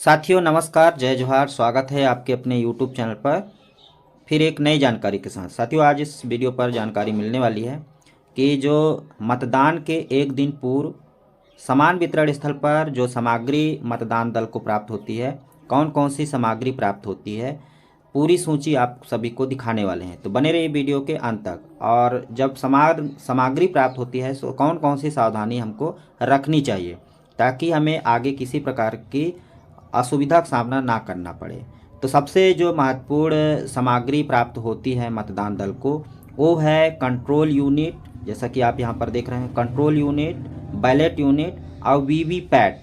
साथियों नमस्कार, जय जोहार। स्वागत है आपके अपने YouTube चैनल पर फिर एक नई जानकारी के साथ। साथियों आज इस वीडियो पर जानकारी मिलने वाली है कि जो मतदान के एक दिन पूर्व समान वितरण स्थल पर जो सामग्री मतदान दल को प्राप्त होती है, कौन कौन सी सामग्री प्राप्त होती है, पूरी सूची आप सभी को दिखाने वाले हैं। तो बने रहिए वीडियो के अंत तक। और जब सामग्री प्राप्त होती है तो कौन कौन सी सावधानी हमको रखनी चाहिए ताकि हमें आगे किसी प्रकार की असुविधा का सामना ना करना पड़े। तो सबसे जो महत्वपूर्ण सामग्री प्राप्त होती है मतदान दल को, वो है कंट्रोल यूनिट। जैसा कि आप यहाँ पर देख रहे हैं, कंट्रोल यूनिट, बैलेट यूनिट और वीवीपैट।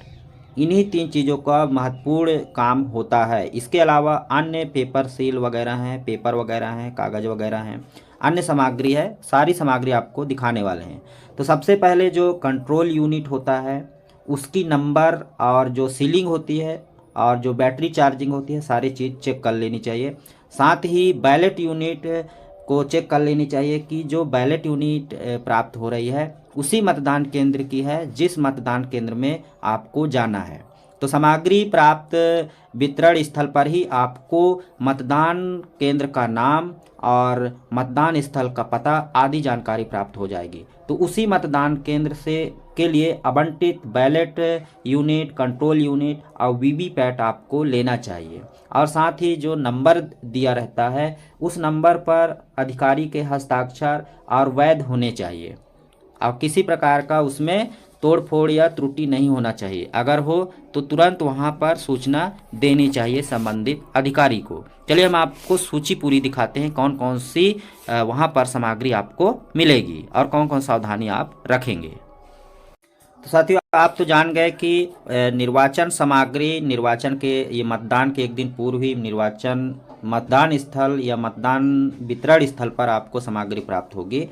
इन्हीं तीन चीज़ों का महत्वपूर्ण काम होता है। इसके अलावा अन्य पेपर सील वगैरह हैं, पेपर वगैरह हैं, कागज़ वगैरह हैं, अन्य सामग्री है। सारी सामग्री आपको दिखाने वाले हैं। तो सबसे पहले जो कंट्रोल यूनिट होता है उसकी नंबर और जो सीलिंग होती है और जो बैटरी चार्जिंग होती है, सारी चीज़ चेक कर लेनी चाहिए। साथ ही बैलेट यूनिट को चेक कर लेनी चाहिए कि जो बैलेट यूनिट प्राप्त हो रही है उसी मतदान केंद्र की है जिस मतदान केंद्र में आपको जाना है। तो सामग्री प्राप्त वितरण स्थल पर ही आपको मतदान केंद्र का नाम और मतदान स्थल का पता आदि जानकारी प्राप्त हो जाएगी। तो उसी मतदान केंद्र से के लिए आवंटित बैलेट यूनिट, कंट्रोल यूनिट और वीवीपैट आपको लेना चाहिए। और साथ ही जो नंबर दिया रहता है उस नंबर पर अधिकारी के हस्ताक्षर और वैध होने चाहिए और किसी प्रकार का उसमें तोड़ फोड़ या त्रुटि नहीं होना चाहिए। अगर हो तो तुरंत वहां पर सूचना देनी चाहिए संबंधित अधिकारी को। चलिए हम आपको सूची पूरी दिखाते हैं, कौन कौन सी वहां पर सामग्री आपको मिलेगी और कौन कौन सावधानी आप रखेंगे। तो साथियों आप तो जान गए कि निर्वाचन सामग्री, निर्वाचन के ये मतदान के एक दिन पूर्व ही निर्वाचन मतदान स्थल या मतदान वितरण स्थल पर आपको सामग्री प्राप्त होगी।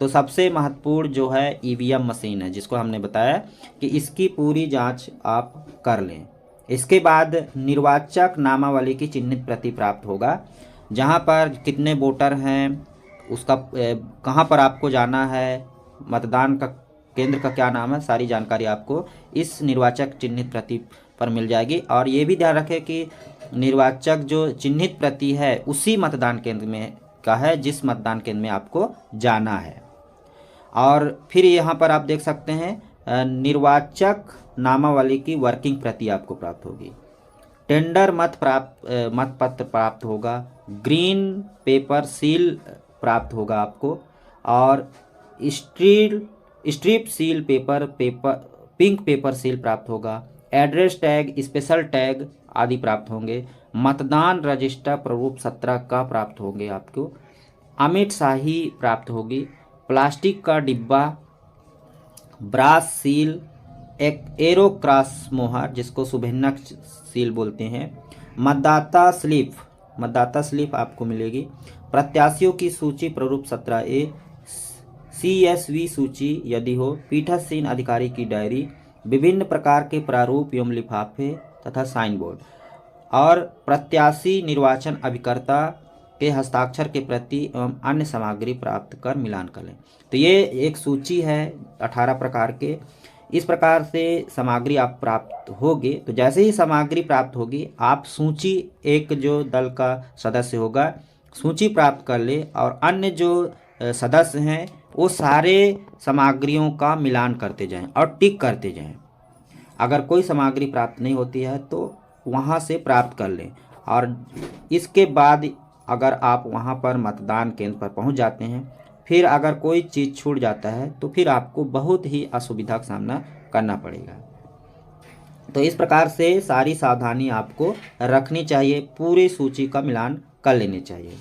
तो सबसे महत्वपूर्ण जो है ईवीएम मशीन है, जिसको हमने बताया कि इसकी पूरी जांच आप कर लें। इसके बाद निर्वाचक नामावली की चिन्हित प्रति प्राप्त होगा, जहां पर कितने वोटर हैं, उसका कहां पर आपको जाना है, मतदान का केंद्र का क्या नाम है, सारी जानकारी आपको इस निर्वाचक चिन्हित प्रति पर मिल जाएगी। और ये भी ध्यान रखें कि निर्वाचक जो चिन्हित प्रति है उसी मतदान केंद्र में का है जिस मतदान केंद्र में आपको जाना है। और फिर यहाँ पर आप देख सकते हैं निर्वाचक नामावली की वर्किंग प्रति आपको प्राप्त होगी। टेंडर मत पत्र प्राप्त होगा। ग्रीन पेपर सील प्राप्त होगा आपको। और strip seal paper pink paper seal प्राप्त होगा। एड्रेस टैग, स्पेशल टैग आदि प्राप्त होंगे। मतदान रजिस्टर प्रारूप 17 का प्राप्त होंगे आपको। अमिट शाही प्राप्त होगी। प्लास्टिक का डिब्बा, ब्रास सील, एक एरो क्रॉस मोहर जिसको सुभिन्नक सील बोलते हैं। मतदाता स्लिप आपको मिलेगी। प्रत्याशियों की सूची प्रारूप 17A, CSV सूची यदि हो, पीठासीन अधिकारी की डायरी, विभिन्न प्रकार के प्रारूप एवं लिफाफे तथा साइन बोर्ड और प्रत्याशी निर्वाचन अभिकर्ता के हस्ताक्षर के प्रति एवं अन्य सामग्री प्राप्त कर मिलान कर लें। तो ये एक सूची है 18 प्रकार के। इस प्रकार से सामग्री आप प्राप्त होगी। तो जैसे ही सामग्री प्राप्त होगी आप सूची, एक जो दल का सदस्य होगा सूची प्राप्त कर ले और अन्य जो सदस्य हैं वो सारे सामग्रियों का मिलान करते जाएं और टिक करते जाएं। अगर कोई सामग्री प्राप्त नहीं होती है तो वहां से प्राप्त कर लें। और इसके बाद अगर आप वहां पर मतदान केंद्र पर पहुंच जाते हैं, फिर अगर कोई चीज़ छूट जाता है तो फिर आपको बहुत ही असुविधा का सामना करना पड़ेगा। तो इस प्रकार से सारी सावधानी आपको रखनी चाहिए, पूरी सूची का मिलान कर लेनी चाहिए।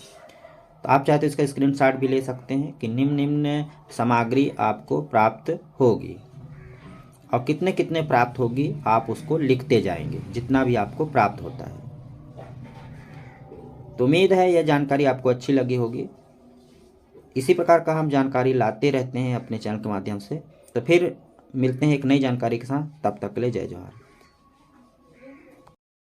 तो आप चाहे तो इसका स्क्रीनशॉट भी ले सकते हैं कि निम्न सामग्री आपको प्राप्त होगी और कितने कितने प्राप्त होगी आप उसको लिखते जाएंगे जितना भी आपको प्राप्त होता है। तो उम्मीद है यह जानकारी आपको अच्छी लगी होगी। इसी प्रकार का हम जानकारी लाते रहते हैं अपने चैनल के माध्यम से। तो फिर मिलते हैं एक नई जानकारी के साथ, तब तक के लिए जय जोहार।